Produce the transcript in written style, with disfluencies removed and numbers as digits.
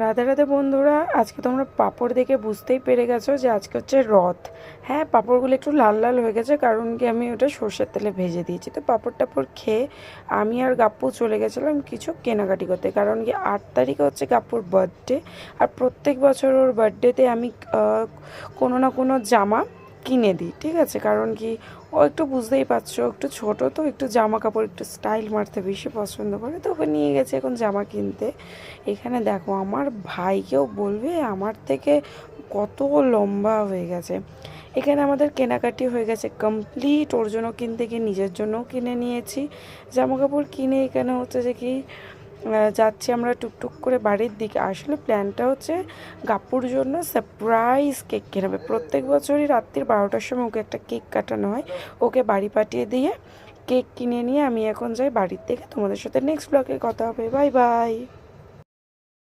রাধে রাধে বন্ধুরা, আজকে তোমরা পাঁপড় দেখে বুঝতেই পেরে গেছো যে আজকে হচ্ছে রথ। হ্যাঁ, পাঁপড়গুলো একটু লাল লাল হয়ে গেছে কারণ কি আমি ওটা সর্ষের তেলে ভেজে দিয়েছি। তো পাঁপড় টাপড় খেয়ে আমি আর গাপ্পু চলে গেছিলাম কিছু কেনাকাটি করতে, কারণ কি 8 তারিখে হচ্ছে গাপ্পুর বার্থডে। আর প্রত্যেক বছর ওর বার্থডেতে আমি কোনো না কোনো জামা কিনে দিই, ঠিক আছে? কারণ কি ও একটু বুঝতেই পারছো, একটু ছোট তো, একটু জামা কাপড় একটু স্টাইল মারতে বেশি পছন্দ করে, তো ওকে নিয়ে গেছে এখন জামা কিনতে। এখানে দেখো আমার ভাইকেও বলবে আমার থেকে কত লম্বা হয়ে গেছে। এখানে আমাদের কেনাকাটি হয়ে গেছে কমপ্লিট। ওর জন্য কিনতে গিয়ে নিজের জন্যও কিনে নিয়েছি জামা কাপড় কিনে। এখানে হচ্ছে যে কি যাচ্ছি আমরা টুকটুক করে বাড়ির দিকে। আসলে প্ল্যানটা হচ্ছে গাপ্পুর জন্য সারপ্রাইজ কেক কেনাবে। প্রত্যেক বছরই রাত্রির 12টার সময় ওকে একটা কেক কাটানো হয়, ওকে বাড়ি পাঠিয়ে দিয়ে কেক কিনে নিয়ে আমি এখন যাই বাড়ির থেকে। তোমাদের সাথে নেক্সট ব্লগে কথা হবে। Bye bye.